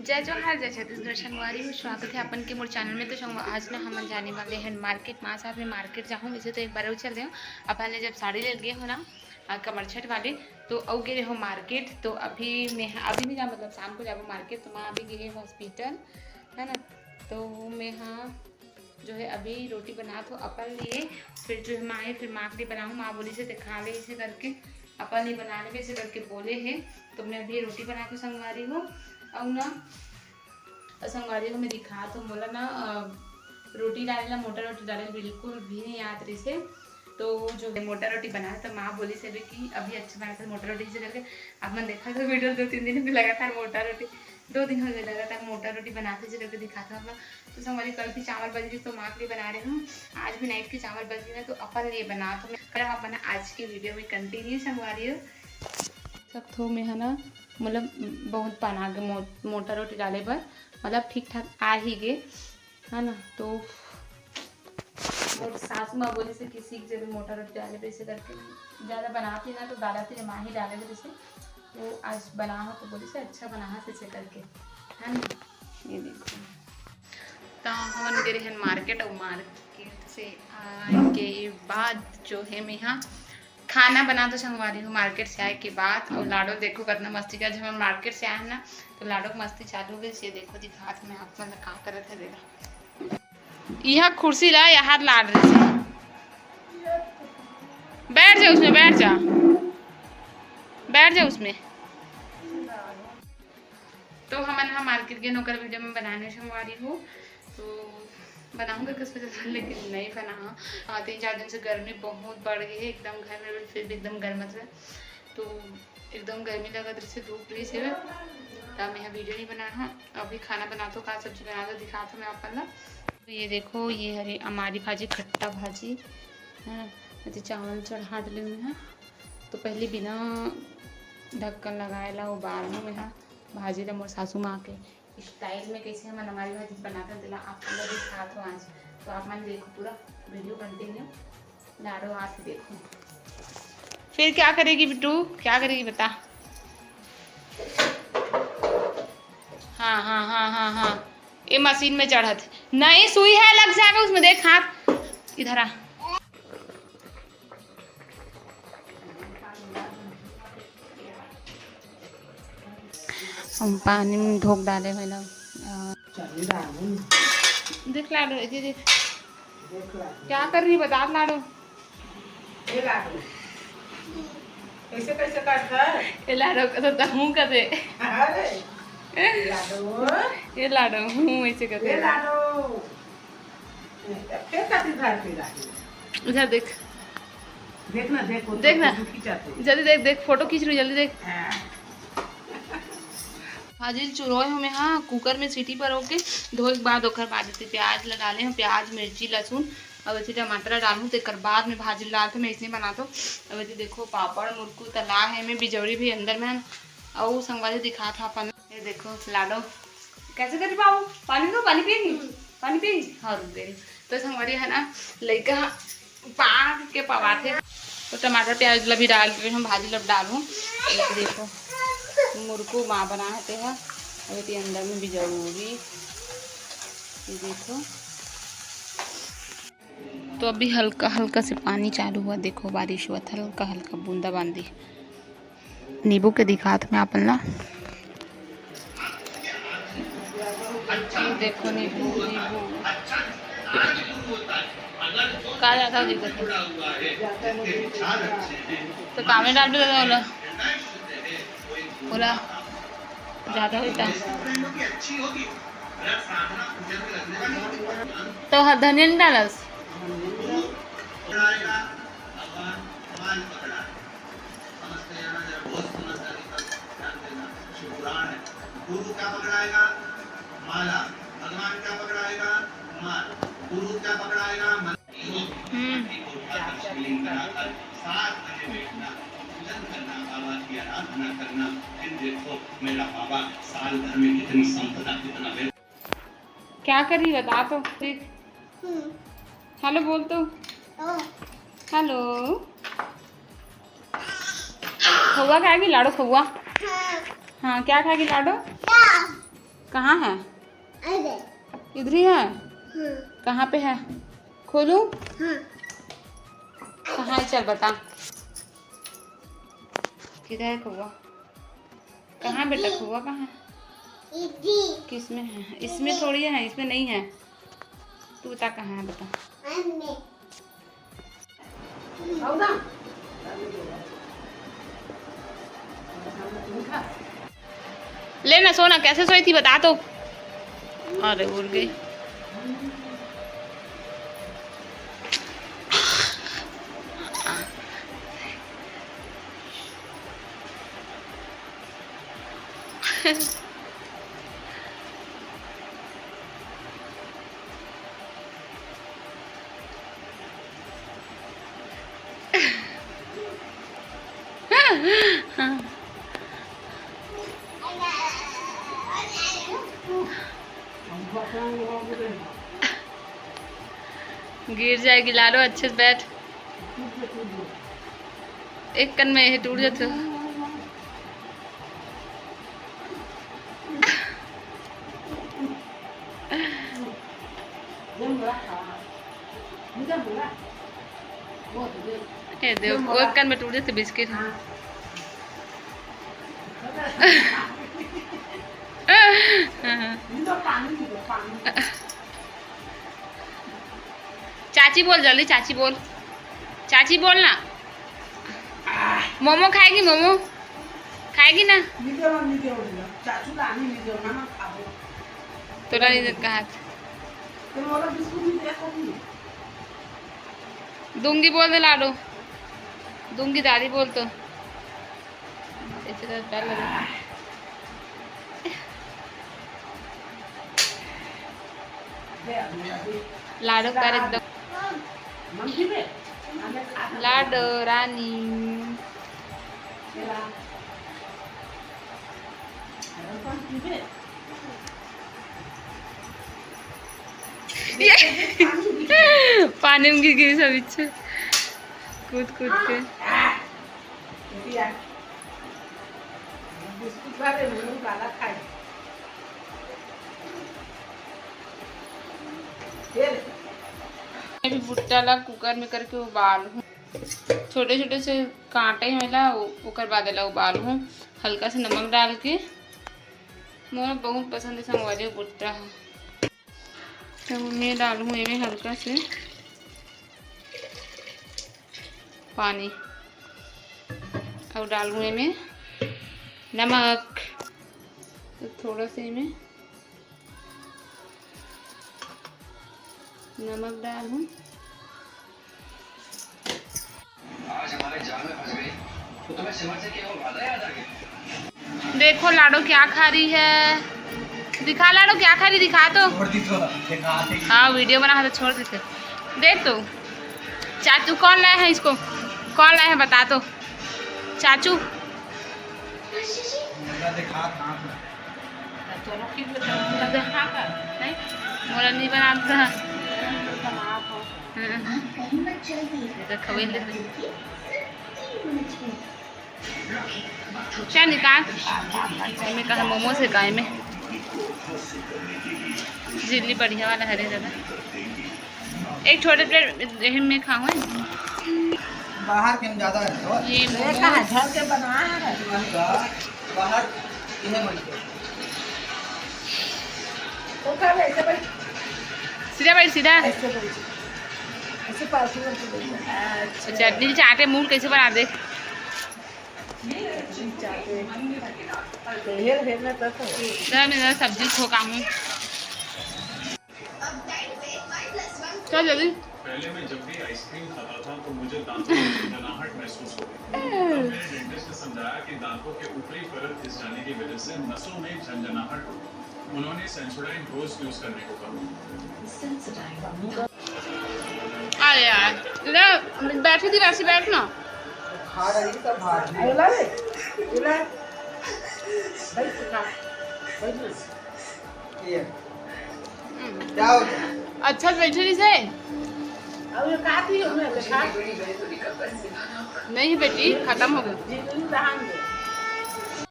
जय जोहार जय छत्तीसगढ़ संगवारी हूँ। स्वागत है अपन के मोर चैनल में। तो आज ना हम जाने वाले हैं मार्केट। माँ साहब में मार्केट जाऊँ वैसे तो एक बार वो चल रहे हो। अपन ने जब साड़ी ले गए हो ना कमरछट वाले तो अब गए हो मार्केट। तो अभी भी जा मतलब शाम को जाऊँ मार्केट। तो माँ अभी गए हॉस्पिटल है ना। तो मैं हाँ जो है अभी रोटी बना तो अपन लिए फिर जो है माँ फिर माँ के लिए बनाऊँ। माँ बोली से दिखा ले इसे करके अपन ही बनाने में ऐसे करके बोले हैं। तो मैं अभी रोटी बना के संगवारी हूँ और ना संगवारी को मैं दिखा तो बोला ना रोटी डालेला मोटा रोटी डाले बिल्कुल भी नहीं याद रही से। तो जो मोटा रोटी बनाया तो माँ बोली से भी कि अभी अच्छा बना था मोटा रोटी से करके। अब मैंने देखा था वीडियो 2-3 दिन में लगातार मोटा रोटी 2 दिन हो गए लगातार मोटा रोटी बनाते से करके दिखाता हूँ। तो संगवारी कल भी चावल बच गई तो माँ के लिए बना रही हूँ। आज भी नाइट के चावल बच गए तो अपन लिए बना तो मैं अपना आज की वीडियो में कंटिन्यू संगवारी हूँ। सब थो में है ना मतलब बहुत बना के मोटा रोटी डाले पर मतलब ठीक ठाक आ ही गए है ना। तो और सासू माँ बोले से किसी की जब मोटा रोटी डाले पे ऐसे करके ज़्यादा बनाती ना तो डालती है माँ ही डाले थे जैसे। तो आज बना हो तो बोले से अच्छा बना है ऐसे करके है ना। ये देखो तो हम गए हैं मार्केट और मार्केट से आने के बाद जो है मैं यहाँ खाना बना तो संगवारी हूँ मार्केट से आए के बाद। और लाडो देखो कितना मस्ती का जब हम मार्केट से आए ना तो लाडो की मस्ती चालू हो गई। ये देखो दिखा तो मैं आप मतलब कहाँ कर थे देखा यह कुर्सी ला यहाँ लाड रही से बैठ जा उसमें बैठ जा उसमें। तो हम यहाँ मार्केट के नौकर वीडियो में बनाने संगवारी हूँ। तो बनाऊंगा किस वजह लेकिन नहीं बना 3-4 दिन से गर्मी बहुत बढ़ गई है एकदम घर में फिर भी एकदम गर्म है। तो एकदम गर्मी लगा तो से धूप रही से तब मैं वीडियो नहीं बना हाँ। अभी खाना बना तो का सब्जी बना तो दिखा था मैं अपन ना। तो ये देखो ये हरी हमारी भाजी खट्टा भाजी है ना। चावल चढ़ा डले में है तो पहले बिना ढक्कन लगाए ला उबाल में है भाजी ला मोर सासू माँ के स्टाइल में कैसे हम हमारी भाजी बनाकर दिला आप लोग दिखा दो आज। तो आप मैंने देखो पूरा वीडियो कंटिन्यू लाडो आज देखो। फिर क्या करेगी बिट्टू क्या करेगी बता। हाँ हाँ हाँ हाँ हाँ ये मशीन में चढ़त नहीं सुई है लग जाएगा उसमें देख हाथ इधर आ। हम पानी में ढोक डाले हुए ना देख लाडो ये देख क्या कर रही बता लाडो। कैसे कैसे करता है ये लाडो तो हूँ कदे ये लाडो हूँ ऐसे कदे उधर देख देखना जल्दी देख देख फोटो खींच रही जल्दी देख। भाजी चुरोए हमें हाँ कुकर में सीटी पर होके धोए के बाद ओकर बाद देते प्याज लगा ले प्याज मिर्ची लहसुन अब ऐसे टमाटर डालूँ तो एक बाद में भाजी डालते मैं ऐसे बना दो। अब ऐसे देखो पापड़ मुर्कू तला है मैं बिजौरी भी अंदर में और संगवारी दिखा था अपन। ये देखो लाडो कैसे करी बाबू पानी दो पानी पिएगी हाँ रुक गई। तो संगवारी है ना लड़का पाक के पवाते तो टमाटर प्याज भी डाल के हम भाजी लब डालूँ। देखो मुर्कू माँ बनाते हैं अभी अंदर में भी जरूरी ये देखो। तो अभी हल्का हल्का से पानी चालू हुआ देखो बारिश हुआ था हल्का हल्का बूंदा बांदी नींबू के दिखा था मैं अपन ना देखो नींबू कहा जाता है दिक्कत तो काम डाल भी बोला बोला ज़्यादा होता तो धनिया नहीं डालस गुरु क्या पकड़ाएगा माला भगवान क्या पकड़ाएगा माल गुरु क्या पकड़ाएगा 7 बजे बैठना पूजन करना बाबा की आराधना करना फिर देखो मेरा बाबा साल भर में कितनी संपदा कितना क्या कर रही बता तो ठीक हेलो बोल तो हेलो खौआ खाएगी लाडो खौआ हाँ क्या खाएगी लाडो कहाँ है? इधर ही है। कहाँ पे है? खोलूं? कहाँ है? चल बता। किधर है कौवा? कहाँ बेटा कौवा कहाँ है? किसमें है? इसमें थोड़ी है, इसमें नहीं है। तू बता कहाँ है, बता। लेना सोना, कैसे सोई थी बता तो। अरे उड़ गई। गिर जाएगी लाडो, अच्छे से बैठ। एक कन में टूट जाते। ये देखो एक कन में टूट जाते बिस्किट। चाची बोल जल्दी, चाची बोल, चाची बोल ना। मोमो खाएगी? मोमो खाएगी ना? तोरा नहीं कहा दूंगी बोल दे लाडो, दूंगी दादी बोल तो ऐसे तो डर लगे। लाडो कर एकदम लाडो रानी। पानी में गिर गई सब पीछे कूद कूद के। मैं भी भुट्टा ला कुकर में करके उबालूँ। छोटे छोटे से कांटे होला ओकर बाद ला उबालूँ हल्का से नमक डाल के। मोरा बहुत पसंद है संगवारी भुट्टा है। तो मैं डालूँ इनमें हल्का से पानी और डालूँ इनमें नमक। तो थोड़ा सा इनमें नमक डालूँ। आज हमारे जाल में फंस गई तो तुम्हें सिमर से क्या वादा याद आ गया? देखो लाडो क्या खा रही है, दिखा लाडो क्या खा रही, दिखा तो। हाँ वीडियो बना तो छोड़ देते। देख तो चाचू कौन लाया है इसको, कौन लाया है बता तो चाचू। मोला नहीं बनाता क्या निकाल में कहा मोमो से गाय में जिल्ली बढ़िया वाला हरे ज़्यादा। एक छोटे प्लेट में खाऊँ बाहर के ज्यादा है ये घर के बना है बाहर इन्हें मन तो खा ले ऐसे बैठ सीधा भाई सीधा। ऐसे पास में अच्छा चटनी चाटे मूड कैसे बना दे। सब्जी ठोकाऊँ चल जल्दी। पहले मैं जब भी आइसक्रीम खाता था तो मुझे दांतों में झंझनाहट महसूस होती थी। तब मेरे डेंटिस्ट ने समझाया कि दांतों के ऊपरी परत घिस जाने की वजह से नसों में झंझनाहट होती। उन्होंने सेंसोडाइन डोज यूज करने को कहा। अरे यार इधर बैठी थी वैसे बैठ ना। खा रही सब भाग बोला रे बोला भाई खा भाई ये क्या हो गया? अच्छा बैठे नहीं से अब ये काटी हमने खा नहीं बेटी खत्म हो गया। जी नहीं रहांगे